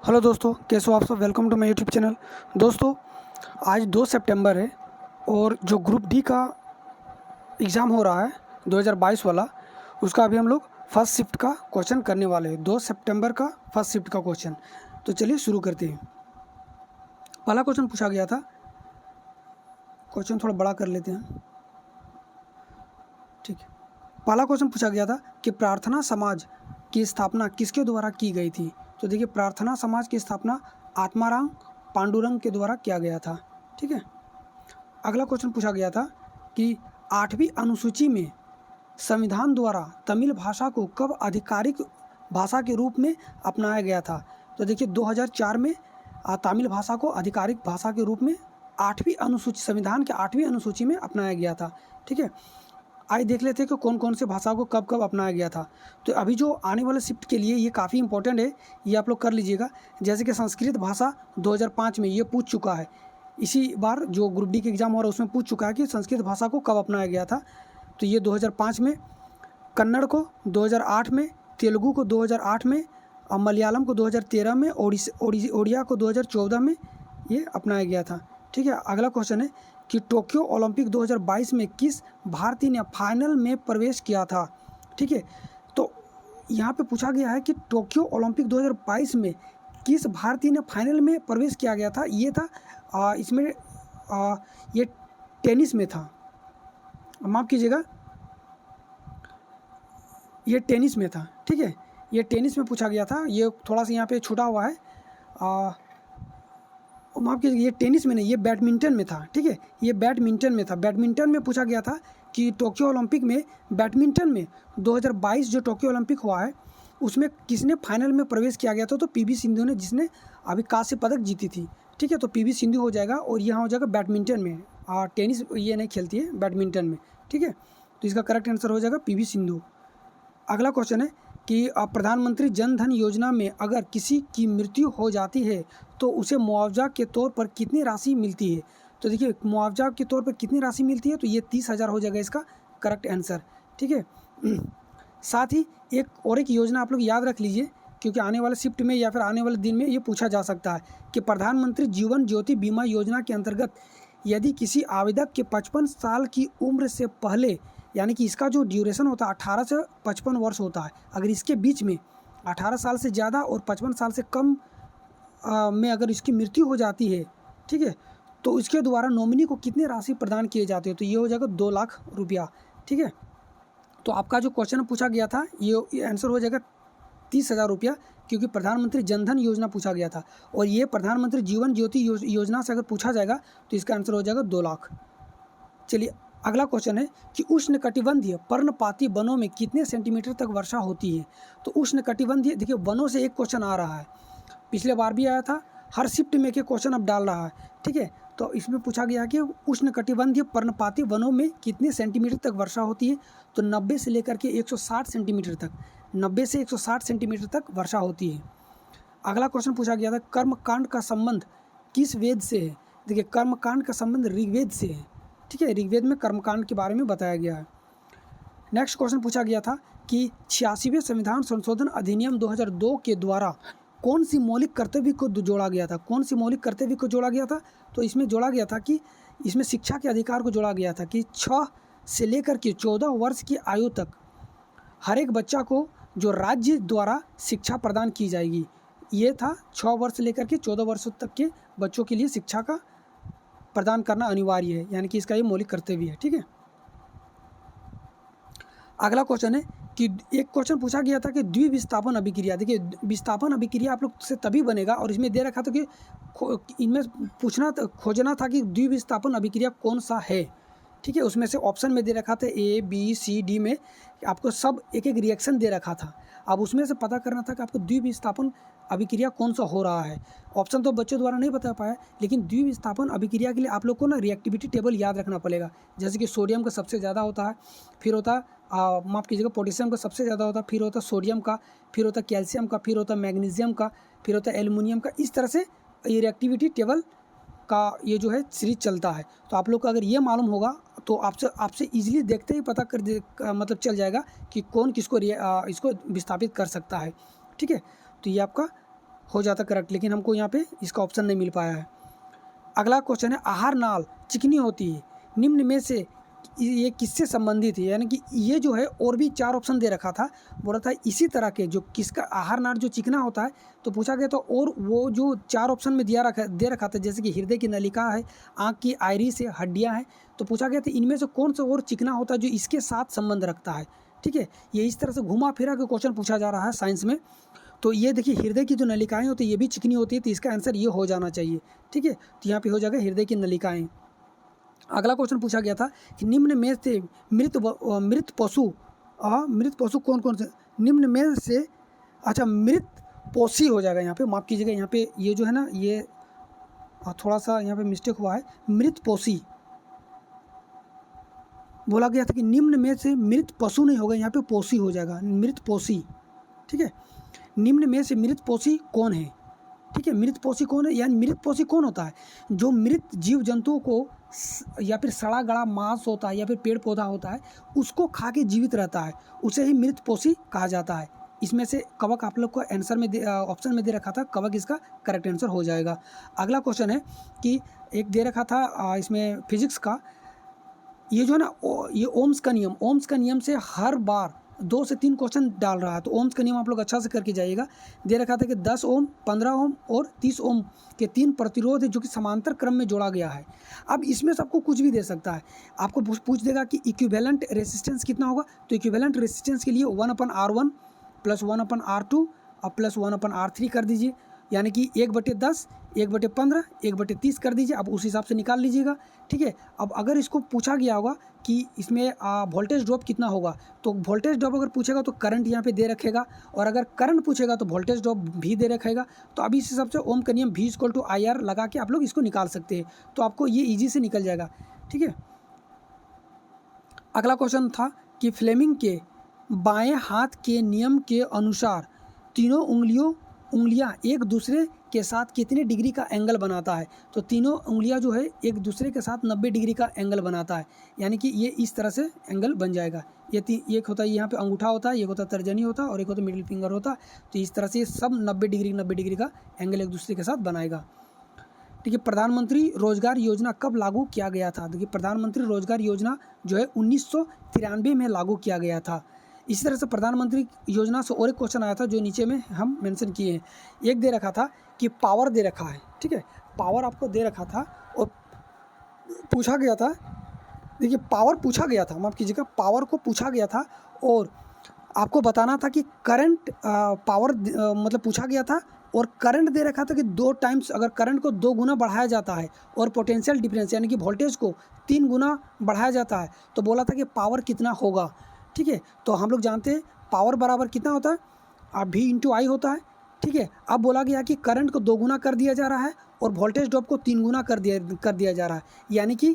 Hello दोस्तों, कैसे हो आप सब। Welcome to my YouTube channel. दोस्तों, आज 2 सितंबर है और जो ग्रुप डी का एग्ज़ाम हो रहा है 2022 वाला, उसका अभी हम लोग फर्स्ट शिफ्ट का क्वेश्चन करने वाले हैं। 2 सितंबर का फर्स्ट शिफ्ट का क्वेश्चन। तो चलिए शुरू करते हैं। पहला क्वेश्चन पूछा गया था, क्वेश्चन थोड़ा बड़ा कर लेते हैं, ठीक है। पहला क्वेश्चन पूछा गया था कि प्रार्थना समाज की स्थापना किसके द्वारा की गई थी। तो देखिए, प्रार्थना समाज की स्थापना आत्माराम पांडुरंग के द्वारा किया गया था, ठीक है। अगला क्वेश्चन पूछा गया था कि 8वीं अनुसूची में संविधान द्वारा तमिल भाषा को कब आधिकारिक भाषा के रूप में अपनाया गया था। तो देखिए, 2004 में तमिल भाषा को आधिकारिक भाषा के रूप में 8वीं अनुसूची, संविधान के 8वीं अनुसूची में अपनाया गया था, ठीक है। आइए देख लेते हैं कि कौन कौन से भाषा को कब कब अपनाया गया था। तो अभी जो आने वाले शिफ्ट के लिए ये काफ़ी इंपॉर्टेंट है, ये आप लोग कर लीजिएगा। जैसे कि संस्कृत भाषा 2005 में ये पूछ चुका है। इसी बार जो ग्रुप डी के एग्ज़ाम हो रहा है उसमें पूछ चुका है कि संस्कृत भाषा को कब अपनाया गया था। तो ये 2005 में, कन्नड़ को 2008 में, तेलुगु को 2008 में, और मलयालम को 2013 में, ओडिया को 2014 में ये अपनाया गया था, ठीक है। अगला क्वेश्चन है कि टोक्यो ओलंपिक 2022 में किस भारतीय ने फाइनल में प्रवेश किया था, ठीक है। तो यहाँ पे पूछा गया है कि टोक्यो ओलंपिक 2022 में किस भारतीय ने फाइनल में प्रवेश किया गया था। ये था इसमें ये टेनिस में था, माफ़ कीजिएगा, ये टेनिस में था, ठीक है। ये टेनिस में पूछा गया था। ये थोड़ा सा यहाँ पे छूटा हुआ है, माफ़ कीजिए, ये टेनिस में नहीं, ये बैडमिंटन में था, ठीक है। ये बैडमिंटन में था। बैडमिंटन में पूछा गया था कि टोक्यो ओलंपिक में बैडमिंटन में 2022 जो टोक्यो ओलंपिक हुआ है उसमें किसने फाइनल में प्रवेश किया गया था। तो पीवी सिंधु ने, जिसने अभी कांस्य पदक जीती थी, ठीक है। तो पीवी सिंधु हो जाएगा और यहाँ हो जाएगा बैडमिंटन में। टेनिस ये नहीं खेलती है, बैडमिंटन में, ठीक है। तो इसका करेक्ट आंसर हो जाएगा पीवी सिंधु। अगला क्वेश्चन है कि प्रधानमंत्री जन धन योजना में अगर किसी की मृत्यु हो जाती है तो उसे मुआवजा के तौर पर कितनी राशि मिलती है। तो देखिए, मुआवजा के तौर पर कितनी राशि मिलती है, तो ये 30,000 हो जाएगा इसका करेक्ट आंसर, ठीक है। साथ ही एक योजना आप लोग याद रख लीजिए, क्योंकि आने वाले शिफ्ट में या फिर आने वाले दिन में ये पूछा जा सकता है कि प्रधानमंत्री जीवन ज्योति बीमा योजना के अंतर्गत यदि किसी आवेदक के 55 साल की उम्र से पहले, यानी कि इसका जो ड्यूरेशन होता है 18 से 55 वर्ष होता है, अगर इसके बीच में 18 साल से ज़्यादा और 55 साल से कम में अगर इसकी मृत्यु हो जाती है, ठीक है, तो इसके द्वारा नॉमिनी को कितनी राशि प्रदान किए जाते हैं। तो ये हो जाएगा 2 लाख रुपया, ठीक है। तो आपका जो क्वेश्चन पूछा गया था ये आंसर हो जाएगा 30,000 रुपया, क्योंकि प्रधानमंत्री जनधन योजना पूछा गया था और ये प्रधानमंत्री जीवन ज्योति योजना से अगर पूछा जाएगा तो इसका आंसर हो जाएगा 2 लाख। चलिए, अगला क्वेश्चन है कि उष्णकटिबंधीय पर्णपाती वनों में कितने सेंटीमीटर तक वर्षा होती है। तो उष्णकटिबंधीय, देखिए वनों से एक क्वेश्चन आ रहा है, पिछले बार भी आया था, हर शिफ्ट में एक क्वेश्चन अब डाल रहा है, ठीक है। तो इसमें पूछा गया कि उष्णकटिबंधीय पर्णपाती वनों में कितने सेंटीमीटर तक वर्षा होती है। तो 90 से लेकर के 160 सेंटीमीटर तक, 90 से 160 सेंटीमीटर तक वर्षा होती है। अगला क्वेश्चन पूछा गया था कर्मकांड का संबंध किस वेद से है। देखिए, कर्मकांड का संबंध ऋग्वेद से है, ठीक है। ऋग्वेद में कर्मकांड के बारे में बताया गया है। नेक्स्ट क्वेश्चन पूछा गया था कि 86वें संविधान संशोधन अधिनियम 2002 के द्वारा कौन सी मौलिक कर्तव्य को जोड़ा गया था। कौन सी मौलिक कर्तव्य को जोड़ा गया था। तो इसमें जोड़ा गया था कि इसमें शिक्षा के अधिकार को जोड़ा गया था कि 6 से लेकर के 14 वर्ष की आयु तक हर एक बच्चा को जो राज्य द्वारा शिक्षा प्रदान की जाएगी। ये था 6 वर्ष से लेकर के 14 वर्ष तक के बच्चों के लिए शिक्षा का प्रदान करना अनिवार्य है, यानी कि इसका ये मौलिक कर्तव्य है, ठीक है। अगला क्वेश्चन है कि एक क्वेश्चन पूछा गया था कि द्विविस्थापन अभिक्रिया। देखिए, विस्थापन अभिक्रिया आप लोग से तभी बनेगा, और इसमें दे रखा था कि इनमें खोजना था कि द्विविस्थापन अभिक्रिया कौन सा है, ठीक है। उसमें से ऑप्शन में दे रखा था A, B, C, D में आपको सब एक एक रिएक्शन दे रखा था। अब उसमें से पता करना था कि आपको द्विविस्थापन अभिक्रिया कौन सा हो रहा है। ऑप्शन तो बच्चों द्वारा नहीं बता पाया, लेकिन द्विविस्थापन अभिक्रिया के लिए आप लोग को ना रिएक्टिविटी टेबल याद रखना पड़ेगा। जैसे कि सोडियम का सबसे ज़्यादा होता है, फिर होता माफ़ कीजिएगा पोटेशियम का सबसे ज़्यादा होता है, फिर होता सोडियम का, फिर होता कैल्शियम का, फिर होता मैग्नीशियम का, फिर होता एल्युमिनियम का। इस तरह से ये रिएक्टिविटी टेबल का ये जो है सीरीज चलता है। तो आप लोग को अगर ये मालूम होगा तो आपसे इजीली देखते ही पता मतलब चल जाएगा कि कौन किसको इसको विस्थापित कर सकता है, ठीक है। तो ये आपका हो जाता करेक्ट, लेकिन हमको यहाँ पे इसका ऑप्शन नहीं मिल पाया है। अगला क्वेश्चन है आहार नाल चिकनी होती है, निम्न में से ये किससे संबंधित है? यानी कि ये जो है और भी 4 ऑप्शन दे रखा था, बोला था इसी तरह के जो किसका आहार नाल जो चिकना होता है, तो पूछा गया तो और वो जो 4 ऑप्शन में दे रखा था, जैसे कि हृदय की नलिका है, आँख की आइरिस है, हड्डियाँ हैं, तो पूछा गया था इनमें से कौन सा और चिकना होता है जो इसके साथ संबंध रखता है। ठीक है, ये इस तरह से घुमा फिरा के क्वेश्चन पूछा जा रहा है साइंस में। तो ये देखिए हृदय की जो नलिकाएं होती है ये भी चिकनी होती है, तो इसका आंसर ये हो जाना चाहिए। ठीक है, तो यहाँ पे हो जाएगा हृदय की नलिकाएं। अगला क्वेश्चन पूछा गया था कि निम्न में से मृत पशु कौन कौन से, निम्न में से, अच्छा मृत पोषी हो जाएगा यहाँ पे, माफ़ कीजिएगा यहाँ पे ये जो है ना ये थोड़ा सा यहाँ पे मिस्टेक हुआ है, मृत पोषी बोला गया था कि निम्न में से मृत पशु नहीं होगा, यहाँ पे पोषी हो जाएगा, मृत पोषी। ठीक है, निम्न में से मृत पोषी कौन है? ठीक है, मृत पोषी कौन है, यानी मृत पोषी कौन होता है? जो मृत जीव जंतुओं को या फिर सड़ा गला मांस होता है या फिर पेड़ पौधा होता है उसको खा के जीवित रहता है, उसे ही मृत पोषी कहा जाता है। इसमें से कवक आप लोग को आंसर में ऑप्शन में दे रखा था, कवक इसका करेक्ट आंसर हो जाएगा। अगला क्वेश्चन है कि एक दे रखा था इसमें फिजिक्स का, ये जो है ना ये ओम्स का नियम से हर बार 2 से 3 क्वेश्चन डाल रहा है, तो ओम्स का नियम आप लोग अच्छा से करके जाइएगा। दे रखा था कि 10 ओम, 15 ओम और 30 ओम के 3 प्रतिरोध है जो कि समांतर क्रम में जोड़ा गया है। अब इसमें सबको कुछ भी दे सकता है, आपको पूछ देगा कि इक्विवेलेंट रेसिस्टेंस कितना होगा, तो इक्विवेलेंट रेसिस्टेंस के लिए 1/R1 + 1/R2 और + 1/R3 कर दीजिए, यानी कि 1/10, 1/15, 1/30 कर दीजिए, आप उस हिसाब से निकाल लीजिएगा। ठीक है, अब अगर इसको पूछा गया होगा कि इसमें वोल्टेज ड्रॉप कितना होगा, तो वोल्टेज ड्रॉप अगर पूछेगा तो करंट यहाँ पे दे रखेगा, और अगर करंट पूछेगा तो वोल्टेज ड्रॉप भी दे रखेगा। तो अभी इस हिसाब से ओम का नियम V = IR लगा के आप लोग इसको निकाल सकते हैं, तो आपको ये ईजी से निकल जाएगा। ठीक है, अगला क्वेश्चन था कि फ्लेमिंग के बाएं हाथ के नियम के अनुसार तीनों उंगलियां एक दूसरे के साथ कितने डिग्री का एंगल बनाता है, तो तीनों उंगलियां जो है एक दूसरे के साथ 90 डिग्री का एंगल बनाता है, यानी कि ये इस तरह से एंगल बन जाएगा। ये एक होता है यहाँ पे अंगूठा होता है, एक होता है तर्जनी होता है और एक होता है मिडिल फिंगर होता है, तो इस तरह से ये सब 90 डिग्री का एंगल एक दूसरे के साथ बनाएगा। ठीक है, प्रधानमंत्री रोजगार योजना कब लागू किया गया था? देखिए प्रधानमंत्री रोजगार योजना जो है 1993 में लागू किया गया था। इसी तरह से प्रधानमंत्री योजना से और एक क्वेश्चन आया था जो नीचे में हम मेंशन किए हैं। एक दे रखा था कि पावर दे रखा है, ठीक है, पावर आपको दे रखा था और पूछा गया था, देखिए पावर पूछा गया था, माफ़ कीजिएगा, पावर को पूछा गया था और आपको बताना था कि करंट पावर मतलब पूछा गया था और करंट दे रखा था कि 2 टाइम्स, अगर करंट को 2 गुना बढ़ाया जाता है और पोटेंशियल डिफरेंस यानी कि वोल्टेज को 3 गुना बढ़ाया जाता है तो बोला था कि पावर कितना होगा। ठीक है, तो हम लोग जानते हैं पावर बराबर कितना होता है, V × I होता है। ठीक है, अब बोला गया कि करंट को 2 गुना कर दिया जा रहा है और वोल्टेज ड्रॉप को 3 गुना कर दिया जा रहा है, यानी कि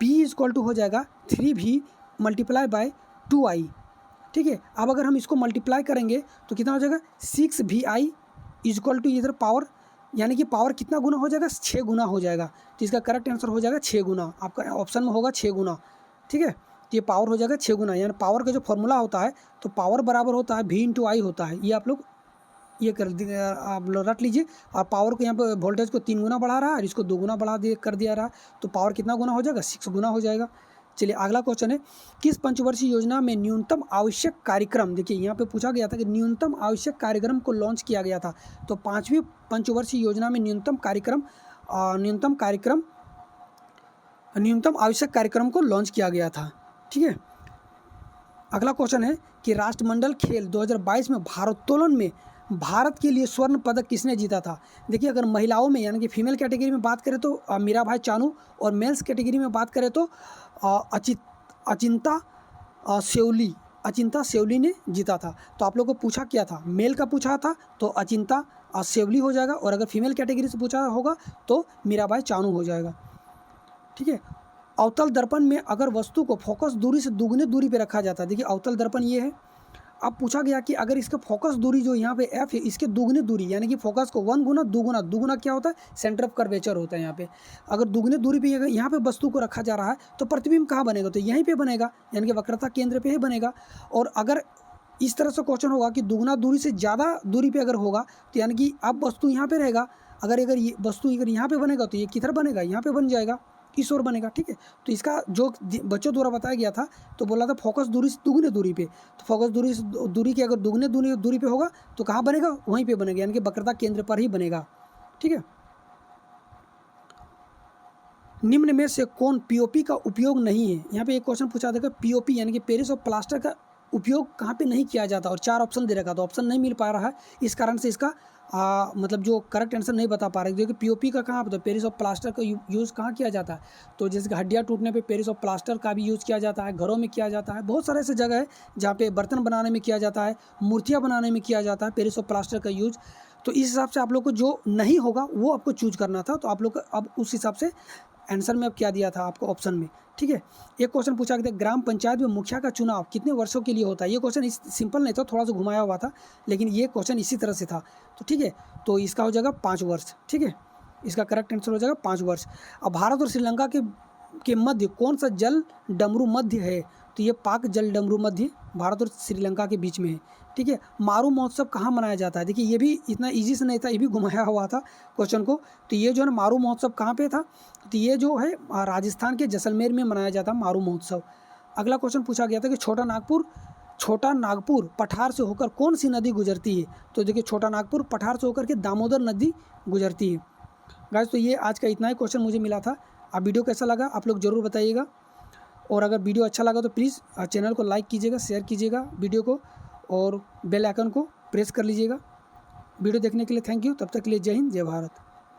P = हो जाएगा 3V × 2I। ठीक है, अब अगर हम इसको मल्टीप्लाई करेंगे तो कितना हो जाएगा 6VI = इधर पावर, यानी कि पावर कितना गुना हो जाएगा 6 गुना हो जाएगा, तो इसका करेक्ट आंसर हो जाएगा 6 गुना, आपका ऑप्शन में होगा 6 गुना। ठीक है, ये पावर हो जाएगा 6 गुना, यानी पावर का जो फॉर्मूला होता है तो पावर बराबर होता है V × I होता है, ये आप लोग ये आप लोग रट लीजिए। और पावर को यहाँ पे वोल्टेज को 3 गुना बढ़ा रहा है और इसको 2 गुना कर दिया रहा है, तो पावर कितना गुना हो जाएगा 6 गुना हो जाएगा। चलिए अगला क्वेश्चन है, किस पंचवर्षीय योजना में न्यूनतम आवश्यक कार्यक्रम, देखिए यहाँ पे पूछा गया था कि न्यूनतम आवश्यक कार्यक्रम को लॉन्च किया गया था, तो 5वीं पंचवर्षीय योजना में न्यूनतम आवश्यक कार्यक्रम को लॉन्च किया गया था। ठीक है, अगला क्वेश्चन है कि राष्ट्रमंडल खेल 2022 में भारोत्तोलन में भारत के लिए स्वर्ण पदक किसने जीता था? देखिए अगर महिलाओं में यानी कि फीमेल कैटेगरी में बात करें तो मीराबाई चानू, और मेल्स कैटेगरी में बात करें तो अचिंता सेवली ने जीता था। तो आप लोगों को पूछा क्या था, मेल का पूछा था तो अचिंता सेवली हो जाएगा, और अगर फीमेल कैटेगरी से पूछा होगा तो मीराबाई चानू हो जाएगा। ठीक है, अवतल दर्पण में अगर वस्तु को फोकस दूरी से दुगने दूरी पे रखा जाता है, देखिए अवतल दर्पण ये है, अब पूछा गया कि अगर इसका फोकस दूरी जो यहाँ पे F है इसके दुगने दूरी, यानी कि फोकस को 1 गुना 2 गुना, 2 गुना क्या होता है सेंटर ऑफ कर्वेचर होता है यहाँ पे, अगर दुगने दूरी पे यहाँ पे वस्तु को रखा जा रहा है तो प्रतिबिंब कहाँ बनेगा, तो यहीं पे बनेगा, यानी कि वक्रता केंद्र पे ही बनेगा। और अगर इस तरह से क्वेश्चन होगा कि दुगना दूरी से ज़्यादा दूरी पे अगर होगा तो यानी कि अब वस्तु यहाँ पे रहेगा, अगर ये वस्तु अगर यहाँ पे बनेगा तो ये किधर बनेगा, यहाँ पे बन जाएगा, इस ओर बनेगा। ठीक है, तो इसका जो बच्चों द्वारा बताया गया था तो बोला था फोकस दूरी से दुगने दूरी पे, तो फोकस दूरी की अगर दुगने दूरी पे होगा तो कहाँ बनेगा, वहीं पे बनेगा, यानी कि वक्रता केंद्र पर ही बनेगा। ठीक है, निम्न में से कौन पीओपी का उपयोग नहीं है। यहाँ पे एक क्वेश्चन पूछा था कि पीओपी यानी कि पेरिस ऑफ प्लास्टर का उपयोग कहाँ पे नहीं किया जाता, और 4 ऑप्शन दे रखा, तो ऑप्शन नहीं मिल पा रहा है, इस कारण से इसका मतलब जो करेक्ट आंसर नहीं बता पा रहे, क्योंकि पीओपी का कहाँ तो पेरिस ऑफ प्लास्टर का यूज़ कहाँ किया जाता है, तो जैसे कि हड्डियाँ टूटने पे पेरिस ऑफ प्लास्टर का भी यूज़ किया जाता है, घरों में किया जाता है, बहुत सारे ऐसे जगह है जहाँ पे बर्तन बनाने में किया जाता है, मूर्तियाँ बनाने में किया जाता है पेरिस ऑफ प्लास्टर का यूज़। तो इस हिसाब से आप लोग को जो नहीं होगा वो आपको चूज करना था, तो आप लोग अब उस हिसाब से आंसर में अब क्या दिया था आपको ऑप्शन में। ठीक है, एक क्वेश्चन पूछा गया था ग्राम पंचायत में मुखिया का चुनाव कितने वर्षों के लिए होता है। ये क्वेश्चन सिंपल नहीं था, थोड़ा सा घुमाया हुआ था, लेकिन ये क्वेश्चन इसी तरह से था। तो ठीक है, तो इसका हो जाएगा 5 वर्ष। ठीक है, इसका करेक्ट आंसर हो जाएगा 5 वर्ष। अब भारत और श्रीलंका के मध्य कौन सा जल डमरू मध्य है, तो ये पाक जल डमरू मध्य भारत और श्रीलंका के बीच में है। ठीक है, मारू महोत्सव कहाँ मनाया जाता है, देखिए ये भी इतना इजी से नहीं था, ये भी घुमाया हुआ था क्वेश्चन को। तो ये जो है ना मारू महोत्सव कहाँ पे था, तो ये जो है राजस्थान के जैसलमेर में मनाया जाता है मारू महोत्सव। अगला क्वेश्चन पूछा गया था कि छोटा नागपुर पठार से होकर कौन सी नदी गुजरती है, तो देखिए छोटा नागपुर पठार से होकर के दामोदर नदी गुजरती है। गाइस तो ये आज का इतना ही क्वेश्चन मुझे मिला था। अब वीडियो कैसा लगा आप लोग ज़रूर बताइएगा, और अगर वीडियो अच्छा लगा तो प्लीज़ चैनल को लाइक कीजिएगा, शेयर कीजिएगा वीडियो को, और बेल आइकन को प्रेस कर लीजिएगा। वीडियो देखने के लिए थैंक यू। तब तक के लिए जय हिंद, जय भारत।